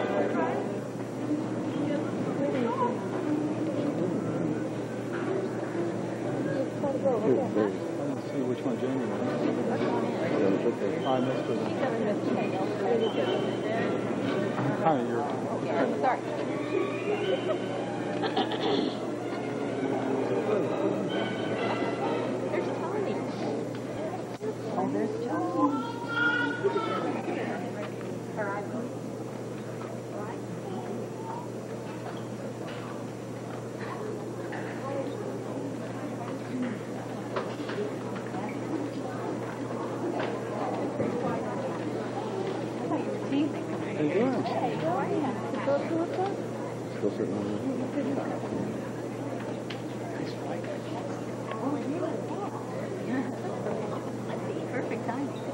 See which one Jamie was. Yeah, it's okay. I missed it. Hi, you're okay. Sorry. There's Tony. Oh, there's Tony. All right. Still sitting on Perfect timing.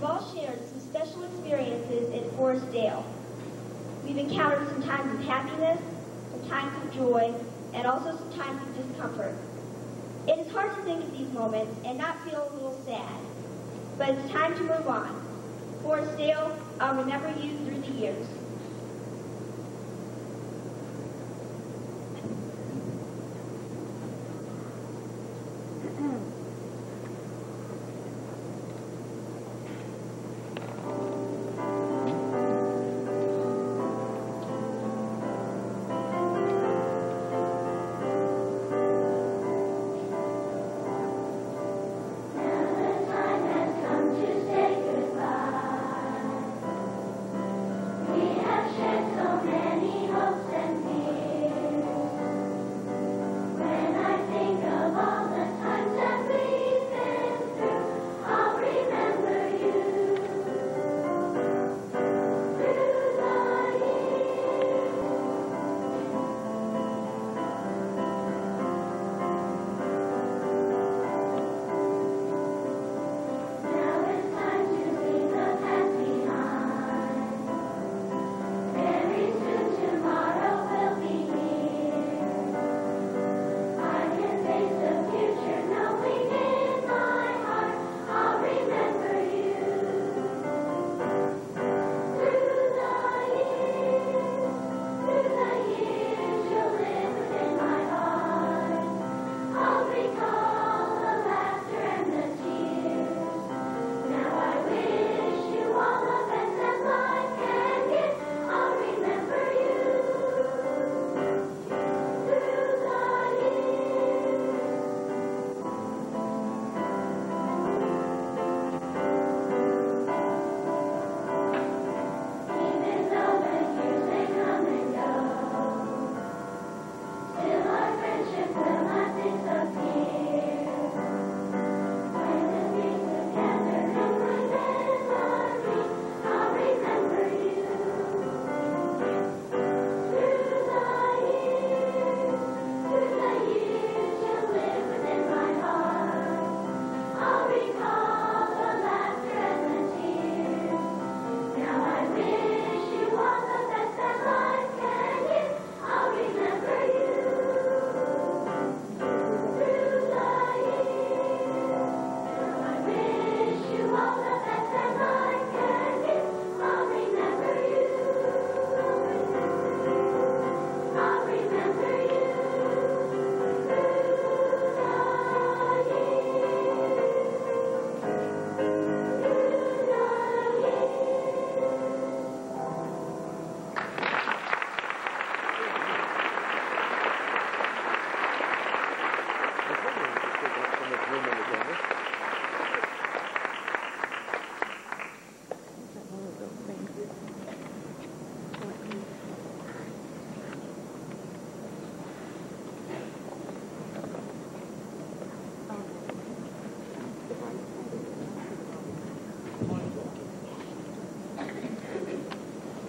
we've all shared some special experiences in Forest Dale. We've encountered some times of happiness, some times of joy, and also some times of discomfort. It is hard to think of these moments and not feel a little sad, but it's time to move on. Forest Dale, I'll remember you through the years.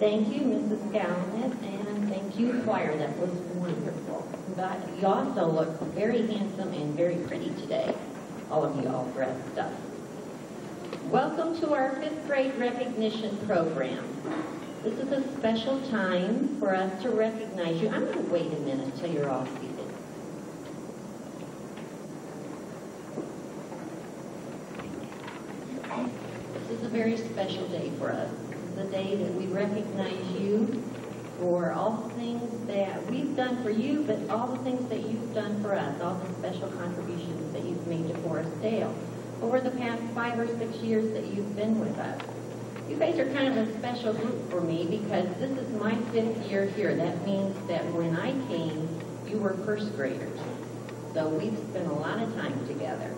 Thank you, Mrs. Gallinet, and thank you, choir. That was wonderful. But you also look very handsome and very pretty today, all of you all dressed up. Welcome to our 5th grade recognition program. This is a special time for us to recognize you. I'm going to wait a minute till you're all seated. This is a very special day for us. The day that we recognize you for all the things that we've done for you, but all the things that you've done for us, all the special contributions that you've made to Forest Dale over the past 5 or 6 years that you've been with us. You guys are kind of a special group for me because this is my 5th year here. That means that when I came, you were 1st graders. So we've spent a lot of time together.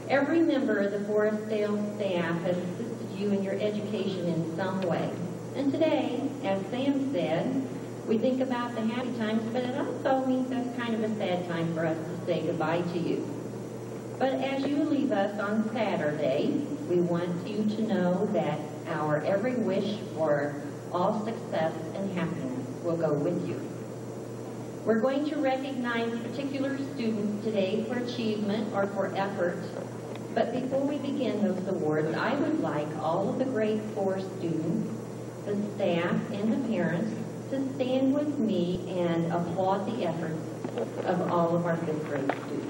Every member of the Forest Dale staff has assisted you in your education in some way. And today, as Sam said, we think about the happy times, but it also means that's kind of a sad time for us to say goodbye to you. But as you leave us on Saturday, we want you to know that our every wish for all success and happiness will go with you. We're going to recognize particular students today for achievement or for effort. But before we begin those awards, I would like all of the grade 4 students, the staff, and the parents to stand with me and applaud the efforts of all of our 5th grade students.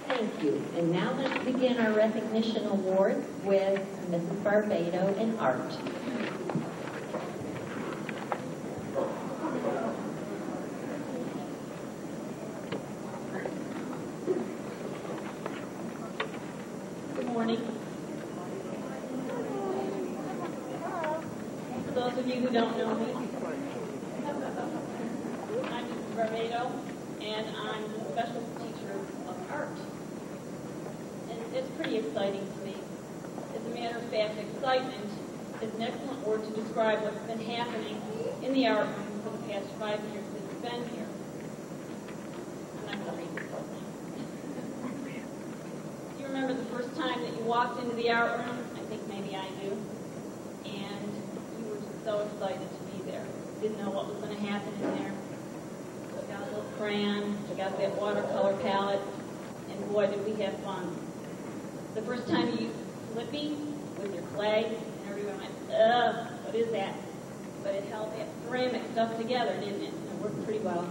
Thank you. And now let's begin our recognition awards with Mrs. Barbado in art. Good morning. For those of you who don't know me, I'm Mrs. Barbado, and I'm the special teacher of art. And it's pretty exciting to me. As a matter of fact, excitement is an excellent word to describe what's been happening in the art room for the past 5 years that it's been here. I'm not going to read this whole thing. Do you remember the first time that you walked into the art room? I think maybe I do. And you were just so excited to be there. Didn't know what was going to happen in there. Took out a little crayon, took out that watercolor palette, and boy, did we have fun. The first time you used Flippy with your clay, and everyone went, ugh, what is that? But it held that ceramic stuff together, didn't it? And it worked pretty well.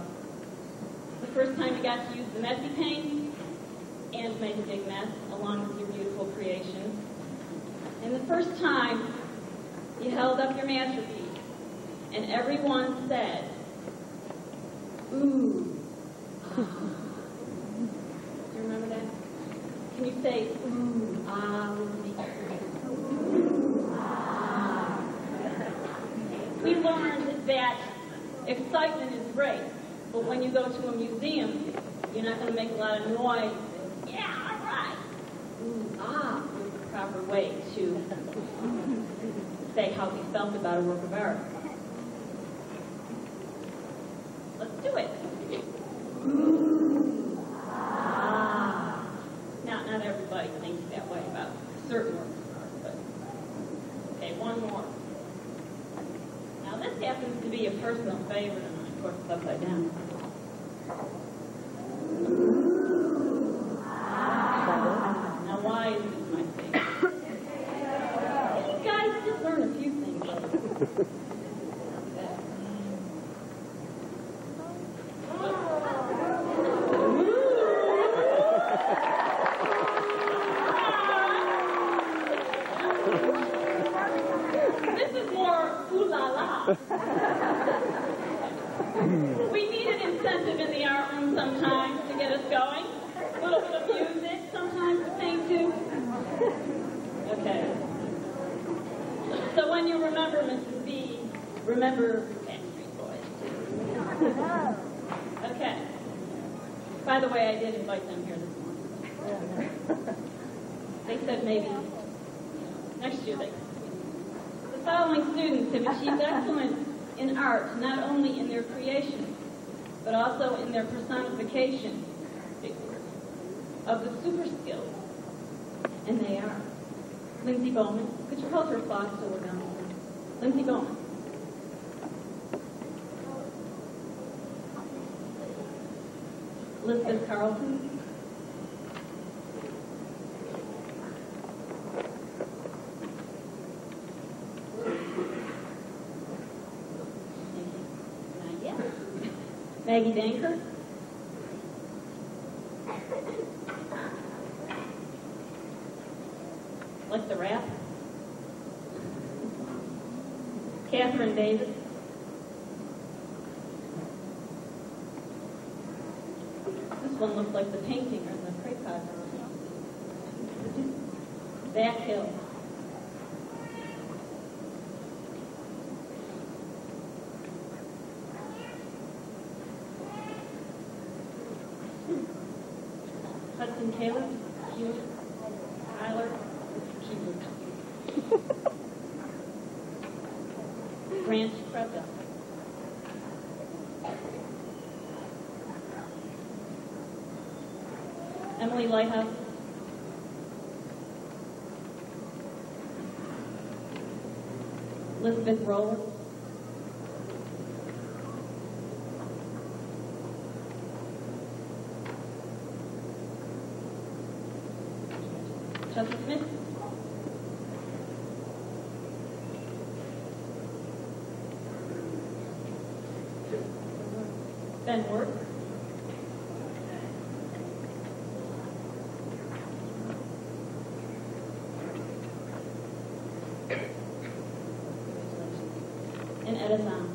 The first time you got to use the messy paint and make a big mess along with your beautiful creations. And the first time you held up your masterpiece and everyone said, ooh. Do you remember that? Can you say ooh, ah with me? Ooh, ah. We learned that excitement is great, but when you go to a museum, you're not going to make a lot of noise. Yeah, all right. Ooh, ah was the proper way to say how we felt about a work of art. Let's do it. Ooh, ah. Now, not everybody thinks that way about certain works of art, but okay, one more. Now, this happens to be a personal favorite of mine. Of course, it's upside down. Now, why is this my favorite? You guys did learn a few things. This is more ooh la la. We need an incentive in the art room sometimes to get us going. A little bit of music sometimes to paint to. Okay. So when you remember Mrs. B, remember Backstreet Boys too. Okay. By the way, I did invite them here this morning. They said maybe next year they could. The following students have achieved excellence in art, not only in their creation, but also in their personification, big word, of the super skills. And they are Lindsay Bowman. Could you hold her applause so we're done? Lindsay Bowman. Elizabeth Carlson. Maggie Danker. Like the rap. Catherine Davis. This one looks like the painting or the crepe pot. Zach Hill. Hudson Taylor, Hugh, Tyler, Grant Krebda. Emily Lighthouse. Elizabeth Roller. Chelsea Smith. Ben Ward. And Edison.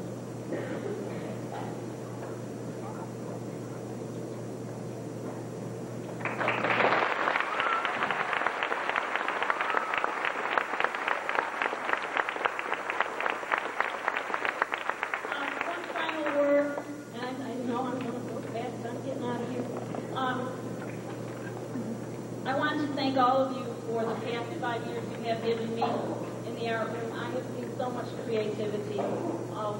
I want to thank all of you for the past 5 years you have given me in the art room. I have seen so much creativity.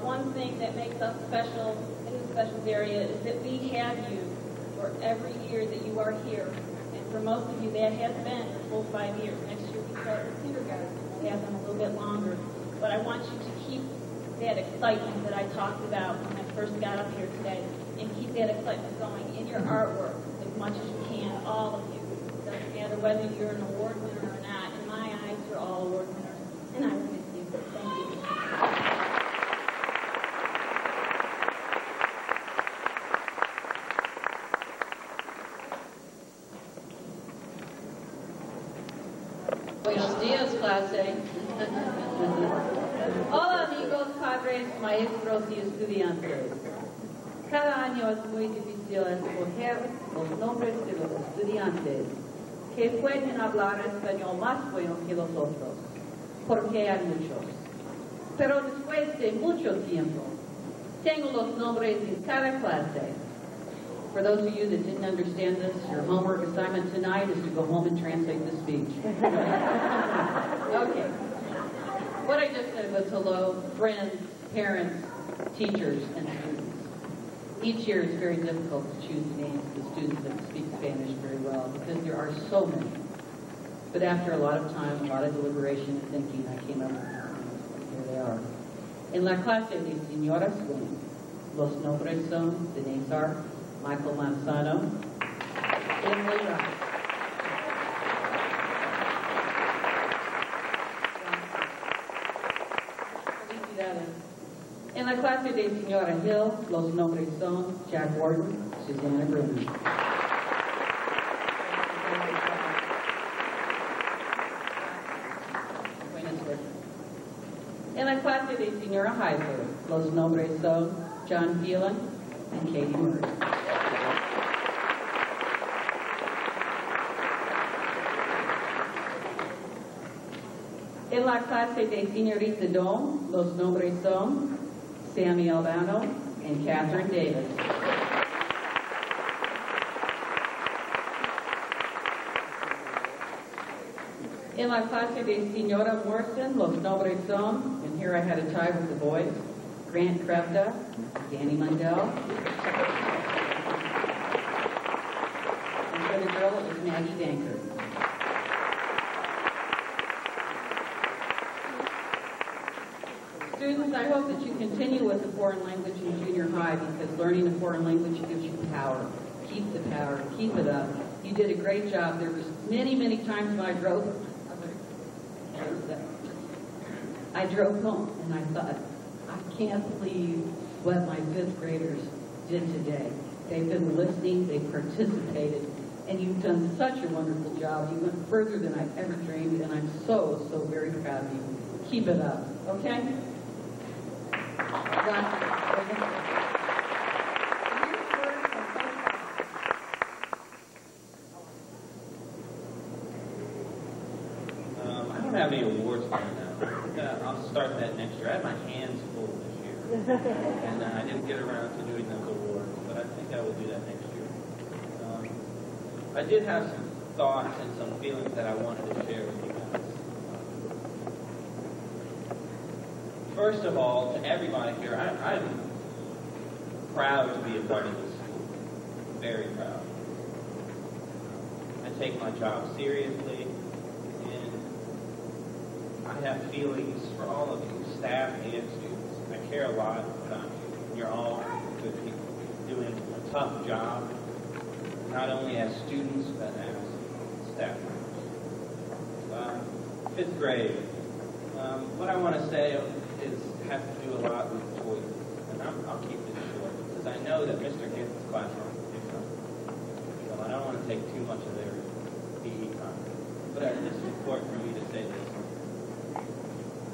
One thing that makes us special in the specials area is that we have you for every year that you are here. And for most of you, that has been a full 5 years. Next year we start with kindergarten. We'll have them a little bit longer. But I want you to keep that excitement that I talked about when I first got up here today, and keep that excitement going in your artwork as much as you can, all of you. Doesn't matter whether you're an award winner or not. In my eyes, you're all award winners, and I will miss you. Thank you. Buenos días, clase. Hola, amigos, padres, maestros y estudiantes. Cada año es muy difícil escoger los nombres de los estudiantes que pueden hablar español más bueno que los otros, porque hay muchos. Pero después de mucho tiempo, tengo los nombres en cada clase. For those of you that didn't understand this, your homework assignment tonight is to go home and translate the speech. Okay. What I just said was hello, friends, parents, teachers, and students. Each year it's very difficult to choose the names of the students that speak Spanish very well because there are so many. But after a lot of time, a lot of deliberation and thinking, I came up with these names. Here they are. En la clase de señoras, los nombres son, the names are Michael Manzano, Emily Rice. En la clase de señora Hill, los nombres son Jack Warden, Susanna Bruno. En la clase de señora Heiser, los nombres son John Phelan and Katie Murray. En la clase de señorita Dome, los nombres son Sammy Albano and Catherine Davis. En la clase de señora Morrison, los nombres son, and here I had a tie with the boys, Grant Krepta, Danny Mundell, and for the girl it was Maggie Danker. Students, I hope that you continue with the foreign language in junior high because learning a foreign language gives you power. Keep the power. Keep it up. You did a great job. There was many, many times when I drove home and I thought, I can't believe what my fifth graders did today. They've been listening. They've participated. And you've done such a wonderful job. You went further than I've ever dreamed, and I'm so, so very proud of you. Keep it up, okay? I don't have any awards right now. I'll start that next year. I had my hands full this year, and I didn't get around to doing those awards, but I think I will do that next year. I did have some thoughts and some feelings that I wanted to share with you guys. First of all, to everybody here, I'm proud to be a part of this school. Very proud. take my job seriously, and I have feelings for all of you, staff and students. I care a lot about you. You're all good people doing a tough job, not only as students, but as staff members. Fifth grade. What I want to say has to do a lot with choices, and I'll keep this short, because I know that Mr. Gibbs' classroom is something. So I don't want to take too much of their PE time. But this is important for me to say this.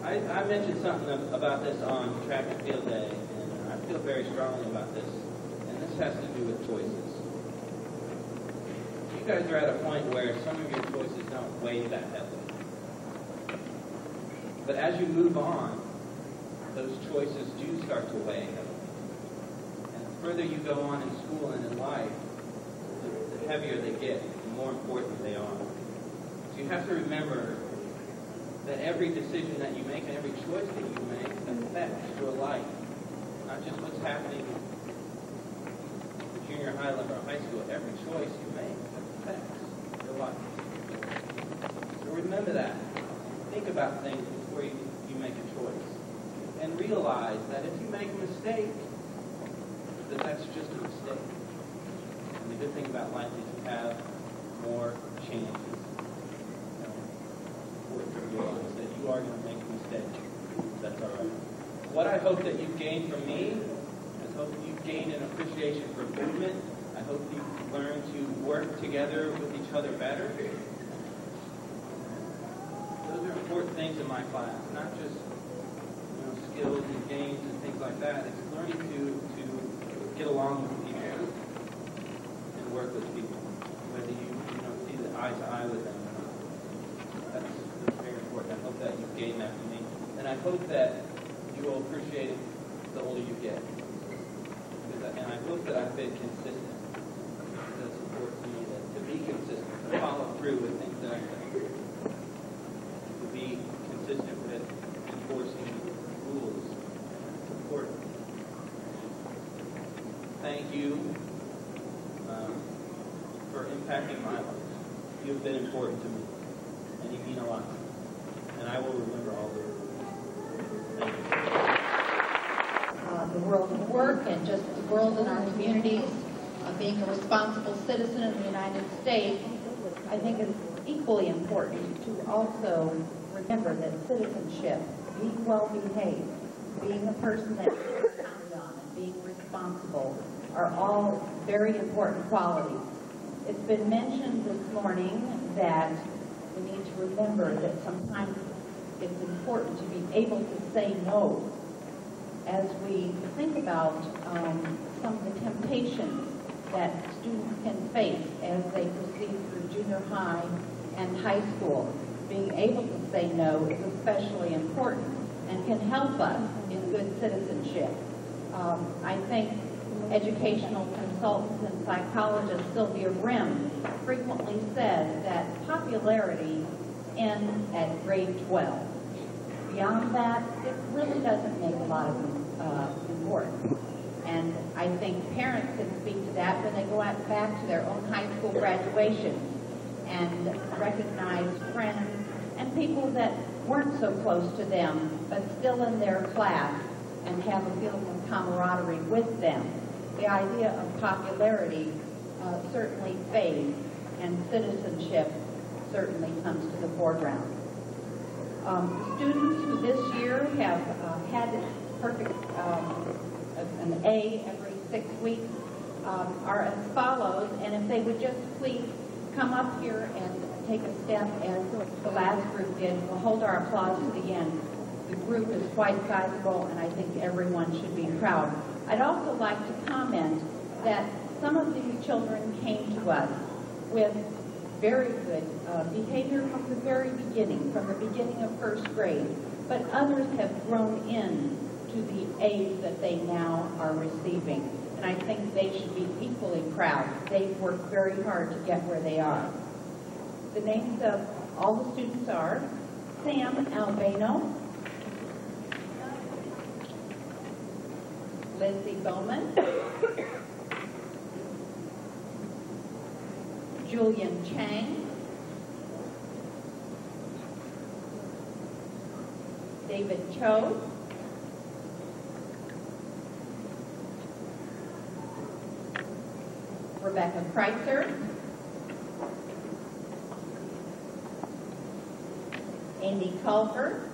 I mentioned something about this on track and field day, and I feel very strongly about this, and this has to do with choices. You guys are at a point where some of your choices don't weigh that heavily. But as you move on, those choices do start to weigh heavily. And the further you go on in school and in life, the heavier they get, the more important they are. So you have to remember that every decision that you make and every choice that you make affects your life. Not just what's happening at junior high level or high school. Every choice you make affects your life. So remember that. Think about things before you make a choice. And realize that if you make a mistake, that's just a mistake. And the good thing about life is you have more chances. To realize that you are going to make a mistake. That's all right. What I hope that you've gained from me, I hope you've gained an appreciation for movement. I hope you've learned to work together with each other better. Those are important things in my class, not just skills and games and things like that. It's learning to get along with people and work with people, whether you see the eye to eye with them or not. That's very important. I hope that you've gained that from me, and I hope that you will appreciate it the older you get. And I hope that I've been consistent. That's important to me, to be consistent, to follow through with things that I say. To be consistent with enforcing rules. It's important. Thank you for impacting my life. You have been important to me, and you mean a lot. And I will remember all the rules. Thank you. The world of work and just the world in our communities, being a responsible citizen of the United States, I think it's equally important to also remember that citizenship, being well behaved, being a person that you can count on, and being responsible are all very important qualities. It's been mentioned this morning that we need to remember that sometimes it's important to be able to say no. As we think about some of the temptations that students can face as they proceed through junior high and high school, being able to say no is especially important and can help us in good citizenship. I think educational consultant and psychologist Sylvia Rimm frequently says that popularity ends at grade 12. Beyond that, it really doesn't make a lot of importance. And I think parents can speak to that when they go back to their own high school graduation and recognize friends and people that weren't so close to them, but still in their class, and have a feeling of camaraderie with them. The idea of popularity certainly fades, and citizenship certainly comes to the foreground. Students who this year have had perfect an A every 6 weeks are as follows, and if they would just please come up here and take a step as the last group did. We'll hold our applause to the end. The group is quite sizable, and I think everyone should be proud. I'd also like to comment that some of these children came to us with very good behavior from the very beginning, from the beginning of first grade, but others have grown in to the A's that they now are receiving. And I think they should be equally proud. They've worked very hard to get where they are. The names of all the students are Sam Albano, Lindsay Bowman, Julian Chang, David Cho, Rebecca Kreitzer, Andy Culver,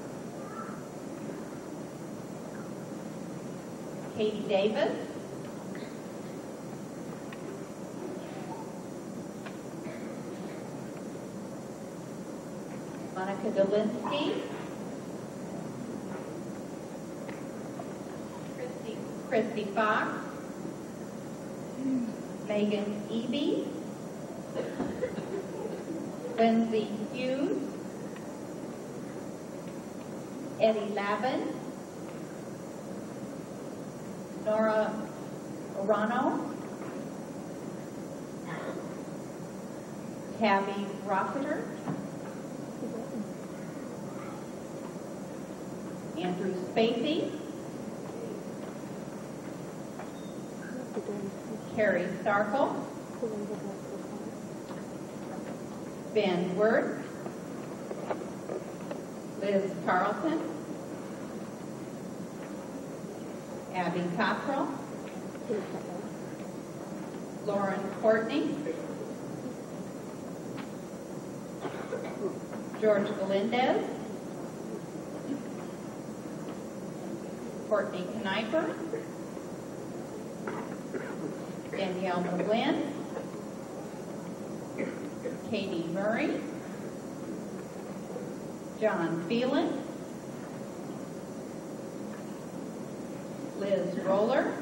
Katie Davis, Monica Dolinsky, Christy Fox, Megan Eby, Lindsay Hughes, Eddie Lavin, Nora Orano, Tabby Rossiter, Andrew Spacey, Carrie Starkle, Ben Wirtz, Liz Carlson, Abby Cottrell, Lauren Courtney, George Galindez, Courtney Kniper, Danielle McGlynn, Katie Murray, John Phelan, Liz Roller,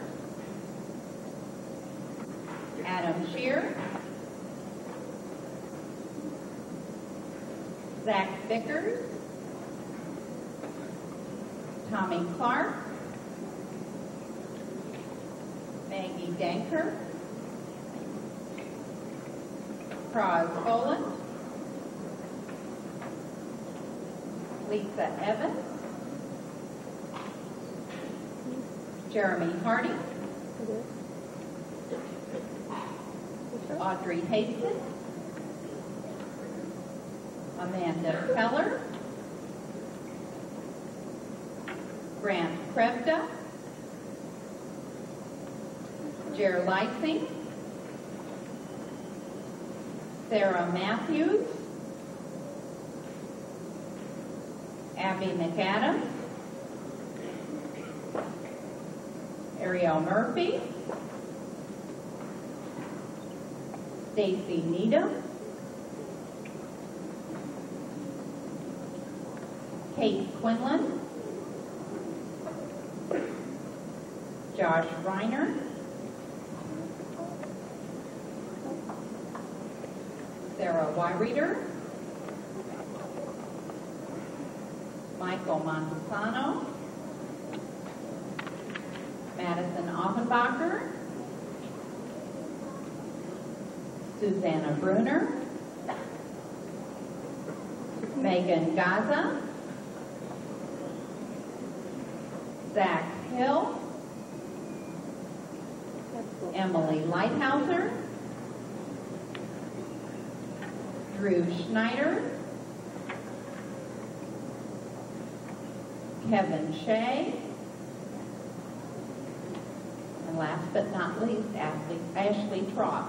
Adam Shear, Zach Vickers, Tommy Clark, Maggie Danker, Praz Boland, Lisa Evans, Jeremy Hardy, Audrey Hastings, Amanda Keller, Grant Krebda, Jer Leising, Sarah Matthews, Abby McAdams, Ariel Murphy, Stacy Needham, Kate Quinlan, Josh Reiner, Sarah Wyreeder, Michael Montesano, Madison Offenbacher, Susanna Bruner, Megan Gaza, Zach Hill, Emily Lighthouser, Drew Schneider, Kevin Shea, and last but not least, Ashley Trott.